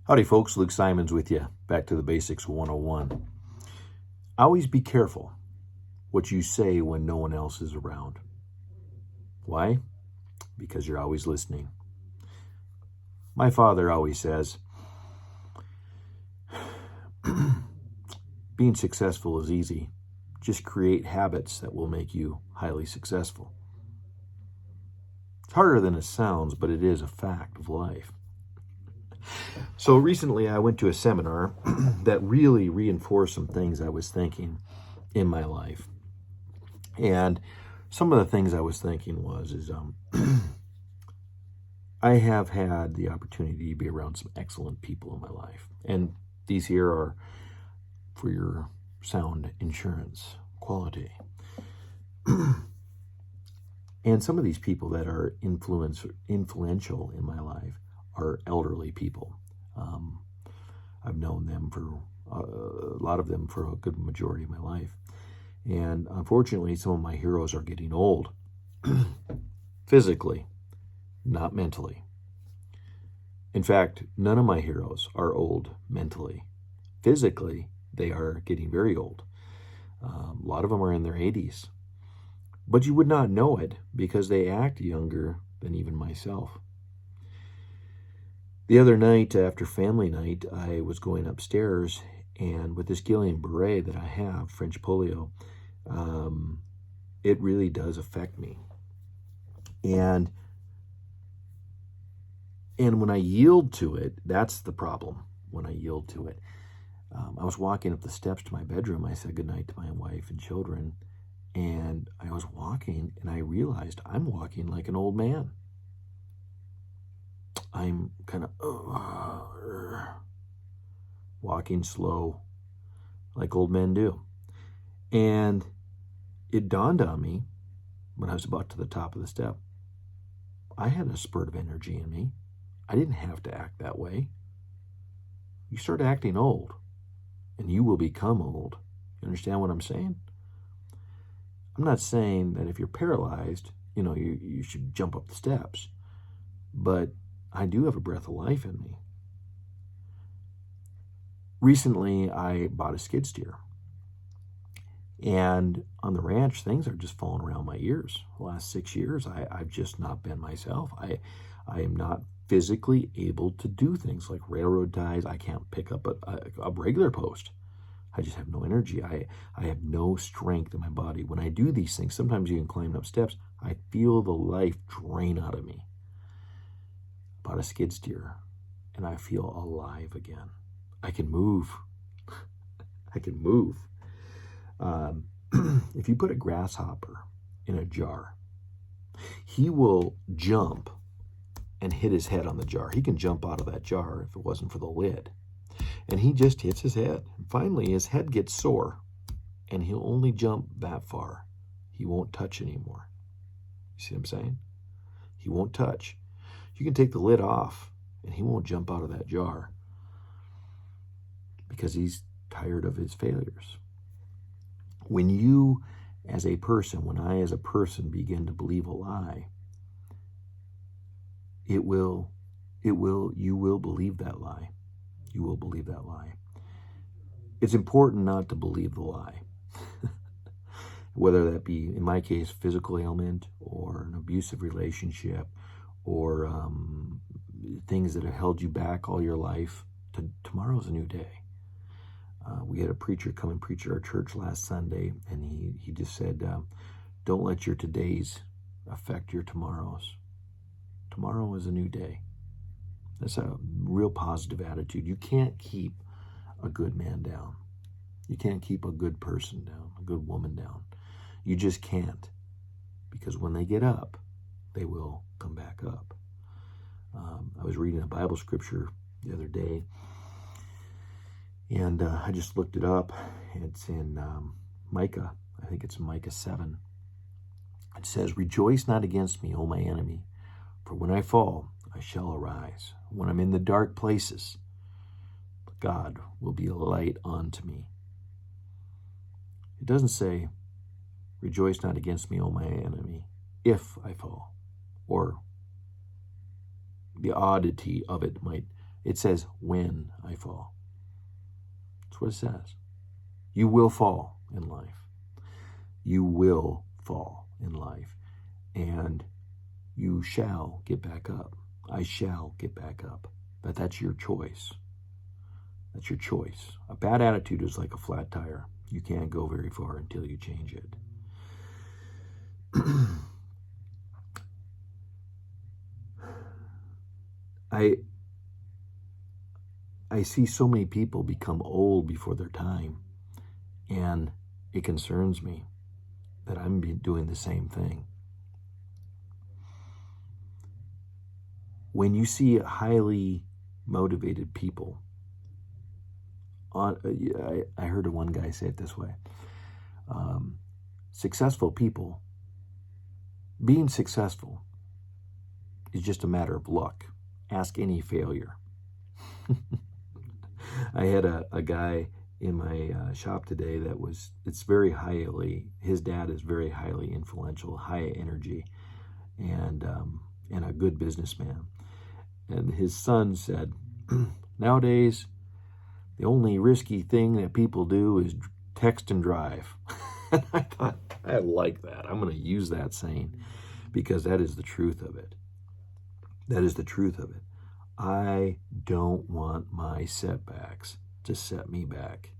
Howdy folks, Luke Simons with you. Back to the Basics 101. Always be careful what you say when no one else is around. Why? Because you're always listening. My father always says, being successful is easy. Just create habits that will make you highly successful. It's harder than it sounds, but it is a fact of life. So recently I went to a seminar that really reinforced some things I was thinking in my life. And some of the things I was thinking is I have had the opportunity to be around some excellent people in my life. And these here are for your sound insurance quality. And some of these people that are influential in my life are elderly people. I've known them for a lot of them for a good majority of my life. And unfortunately, some of my heroes are getting old, physically, not mentally. In fact, none of my heroes are old mentally. Physically, they are getting very old. A lot of them are in their 80s. But you would not know it because they act younger than even myself. The other night, after family night, I was going upstairs, and with this Guillain-Barré that I have, French polio, it really does affect me. And when I yield to it, that's the problem, when I yield to it. I was walking up the steps to my bedroom. I said goodnight to my wife and children, and I was walking, and I realized I'm walking like an old man. I'm kind of walking slow, like old men do. And it dawned on me when I was about to the top of the step, I had a spurt of energy in me. I didn't have to act that way. You start acting old, and you will become old. You understand what I'm saying? I'm not saying that if you're paralyzed, you should jump up the steps. But I do have a breath of life in me. Recently, I bought a skid steer. And on the ranch, things are just falling around my ears. The last 6 years, I've just not been myself. I am not physically able to do things like railroad ties. I can't pick up a regular post. I just have no energy. I have no strength in my body. When I do these things, sometimes even climbing up steps, I feel the life drain out of me. Bought a skid steer, and I feel alive again. I can move. I can move. If you put a grasshopper in a jar, he will jump and hit his head on the jar. He can jump out of that jar if it wasn't for the lid. And he just hits his head. And finally, his head gets sore, and he'll only jump that far. He won't touch anymore. You see what I'm saying? He won't touch. You can take the lid off, and he won't jump out of that jar because he's tired of his failures. When you, as a person, when I, as a person, begin to believe a lie, you will believe that lie. You will believe that lie. It's important not to believe the lie. Whether that be, in my case, physical ailment or an abusive relationship or things that have held you back all your life. Tomorrow's a new day. We had a preacher come and preach at our church last Sunday, and he just said, don't let your todays affect your tomorrows. Tomorrow is a new day. That's a real positive attitude. You can't keep a good man down. You can't keep a good person down, a good woman down. You just can't. Because when they get up, they will come back up. I was reading a Bible scripture the other day, and I just looked it up. It's in Micah. I think it's Micah 7. It says, "Rejoice not against me, O my enemy, for when I fall, I shall arise. When I'm in the dark places, God will be a light unto me." It doesn't say, "Rejoice not against me, O my enemy, if I fall," or the oddity of it might It says, when I fall. That's what it says. You will fall in life. You will fall in life. And you shall get back up. I shall get back up. But that's your choice. That's your choice. A bad attitude is like a flat tire. You can't go very far until you change it. I see so many people become old before their time, and it concerns me that I'm doing the same thing. When you see highly motivated people, I heard one guy say it this way, successful people, being successful is just a matter of luck. Ask any failure. I had a guy in my shop today his dad is very highly influential, high energy, and a good businessman. And his son said, nowadays, the only risky thing that people do is text and drive. And I thought, I like that. I'm going to use that saying because that is the truth of it. That is the truth of it. I don't want my setbacks to set me back.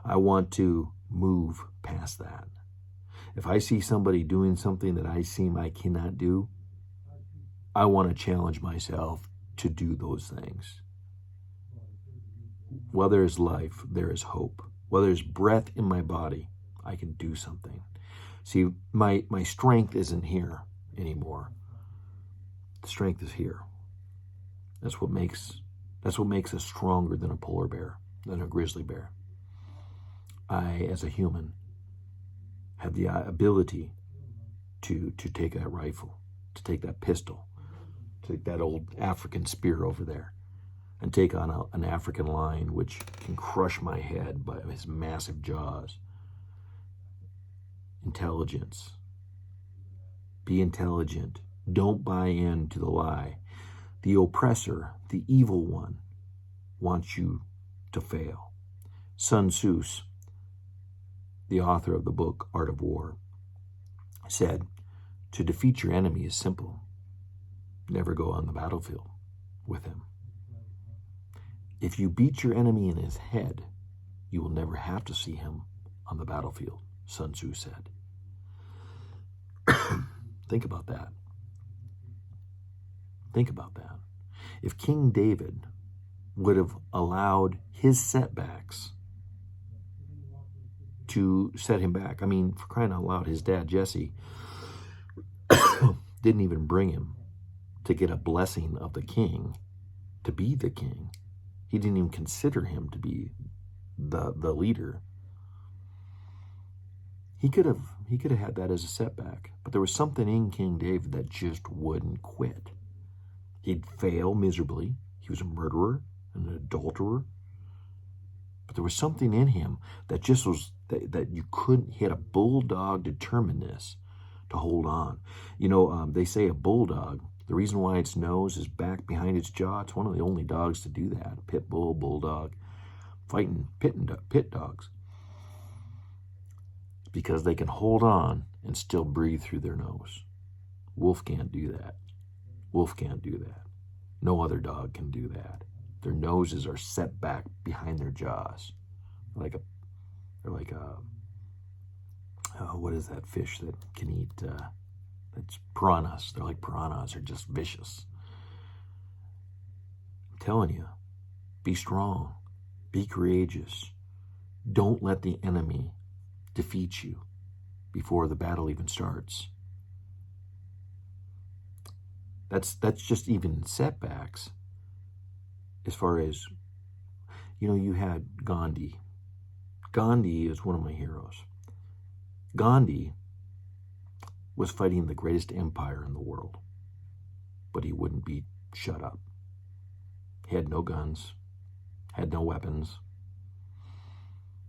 I want to move past that. If I see somebody doing something that I cannot do, I want to challenge myself to do those things. While there is life, there is hope. While there's breath in my body, I can do something. See, my strength isn't here anymore. The strength is here. That's what makes us stronger than a polar bear, than a grizzly bear. I, as a human, have the ability to take that rifle, to take that pistol, to take that old African spear over there, and take on an African lion which can crush my head by his massive jaws. Intelligence. Be intelligent. Don't buy into the lie. The oppressor, the evil one, wants you to fail. Sun Tzu, the author of the book Art of War, said, to defeat your enemy is simple. Never go on the battlefield with him. If you beat your enemy in his head, you will never have to see him on the battlefield, Sun Tzu said. Think about that. Think about that. If King David would have allowed his setbacks to set him back, I mean, for crying out loud, his dad, Jesse, didn't even bring him to get a blessing of the king, to be the king. He didn't even consider him to be the leader. He could have had that as a setback, but there was something in King David that just wouldn't quit. He'd fail miserably. He was a murderer, an adulterer. But there was something in him that just was, that you couldn't, he had a bulldog determinedness to hold on. You know, they say a bulldog, the reason why its nose is back behind its jaw, it's one of the only dogs to do that. Pit bull, bulldog, fighting pit dogs. Because they can hold on and still breathe through their nose. Wolf can't do that. Wolf can't do that. No other dog can do that. Their noses are set back behind their jaws. They're like a what is that fish that can eat, it's piranhas. They're like piranhas. They're just vicious. I'm telling you, be strong. Be courageous. Don't let the enemy defeat you before the battle even starts. That's just even setbacks. As far as, you know, you had Gandhi. Gandhi is one of my heroes. Gandhi was fighting the greatest empire in the world, but he wouldn't be shut up. He had no guns, had no weapons.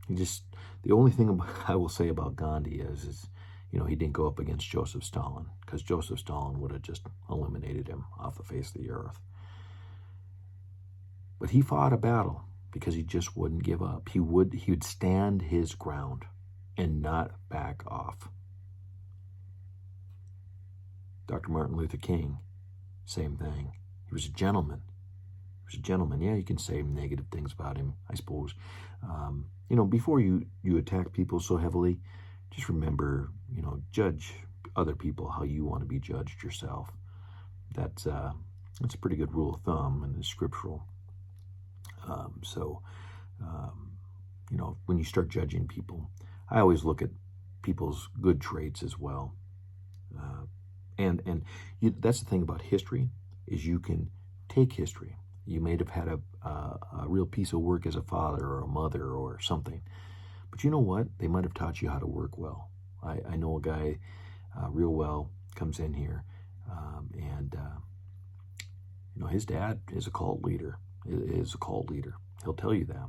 The only thing I will say about Gandhi is, you know, he didn't go up against Joseph Stalin, because Joseph Stalin would have just eliminated him off the face of the earth. But he fought a battle because he just wouldn't give up. He would stand his ground and not back off. Dr. Martin Luther King, same thing. He was a gentleman. He was a gentleman. Yeah, you can say negative things about him, I suppose. Before you attack people so heavily, just remember, judge other people how you want to be judged yourself. That's a pretty good rule of thumb, and it's scriptural. When you start judging people, I always look at people's good traits as well. That's the thing about history, is you can take history. You may have had a real piece of work as a father or a mother or something, but you know what? They might have taught you how to work well. I know a guy real well, comes in here, his dad is a cult leader. He'll tell you that.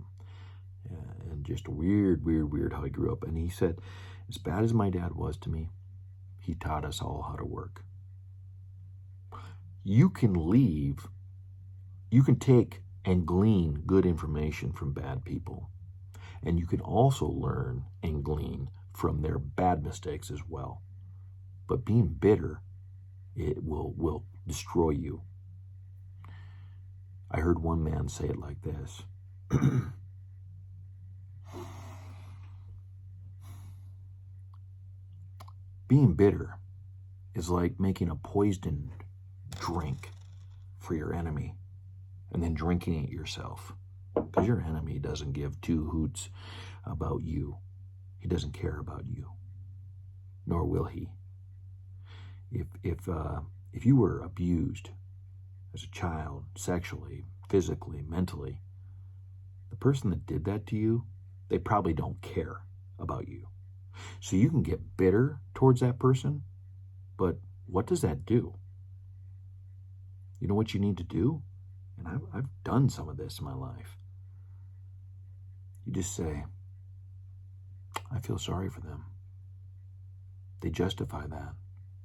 And just weird how he grew up. And he said, as bad as my dad was to me, he taught us all how to work. You can take and glean good information from bad people. And you can also learn and glean from their bad mistakes as well. But being bitter, it will destroy you. I heard one man say it like this. Being bitter is like making a poisoned drink for your enemy and then drinking it yourself. Because your enemy doesn't give two hoots about you. He doesn't care about you. Nor will he. If you were abused as a child, sexually, physically, mentally, the person that did that to you, they probably don't care about you. So you can get bitter towards that person, but what does that do? You know what you need to do? And I've done some of this in my life. You just say, I feel sorry for them. They justify that.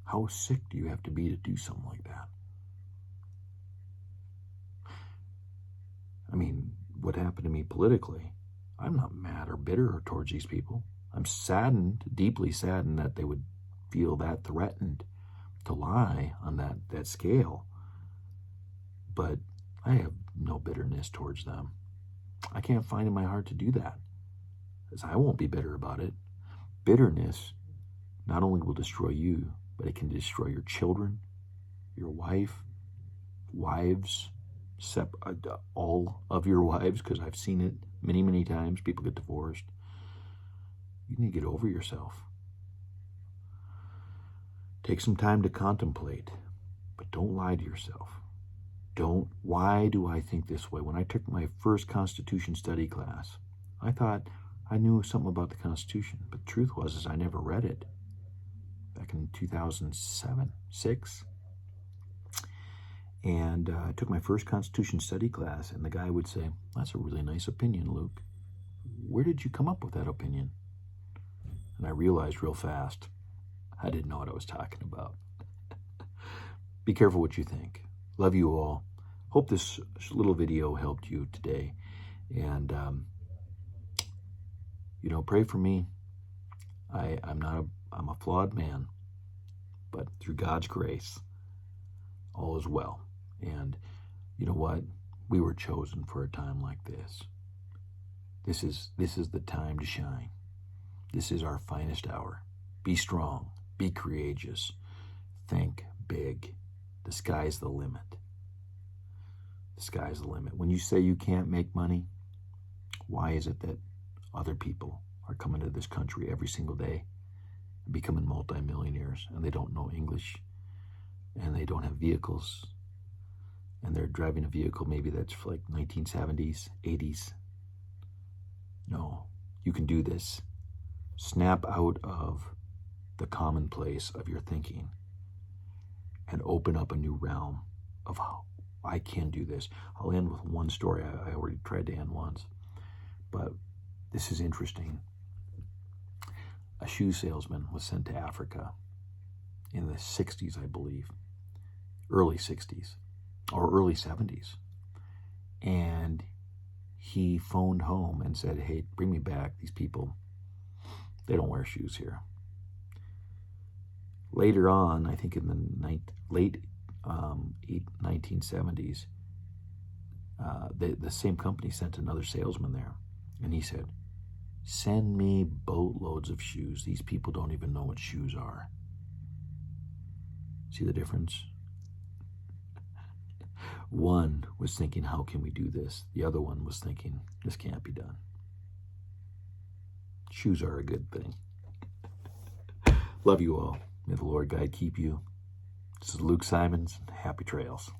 How sick do you have to be to do something like that? I mean, what happened to me politically, I'm not mad or bitter towards these people. I'm saddened, deeply saddened, that they would feel that threatened to lie on that scale. But I have no bitterness towards them. I can't find in my heart to do that, because I won't be bitter about it. Bitterness not only will destroy you, but it can destroy your children, your wife, wives, all of your wives, because I've seen it many times. People get divorced. You need to get over yourself. Take some time to contemplate, but don't lie to yourself. Why do I think this way? When I took my first Constitution study class, I thought I knew something about the Constitution, but the truth was I never read it. Back in 2007, 6. And I took my first Constitution study class, and the guy would say, that's a really nice opinion, Luke. Where did you come up with that opinion? And I realized real fast, I didn't know what I was talking about. Be careful what you think. Love you all. Hope this little video helped you today. And, pray for me. I'm a flawed man, but through God's grace, all is well. And you know what? We were chosen for a time like this. This is the time to shine. This is our finest hour. Be strong. Be courageous. Think big. The sky's the limit. The sky's the limit. When you say you can't make money, why is it that other people are coming to this country every single day and becoming multimillionaires, and they don't know English, and they don't have vehicles, and they're driving a vehicle maybe that's like 1970s, 80s? No, you can do this. Snap out of the commonplace of your thinking and open up a new realm of how I can do this. I'll end with one story. I already tried to end once, but this is interesting. A shoe salesman was sent to Africa in the 60s, I believe, early 60s or early 70s. And he phoned home and said, hey, bring me back. These people, they don't wear shoes here. Later on, I think in the late 1970s, the same company sent another salesman there. And he said, send me boatloads of shoes. These people don't even know what shoes are. See the difference? One was thinking, how can we do this? The other one was thinking, this can't be done. Shoes are a good thing. Love you all. May the Lord guide keep you. This is Luke Simons. Happy trails.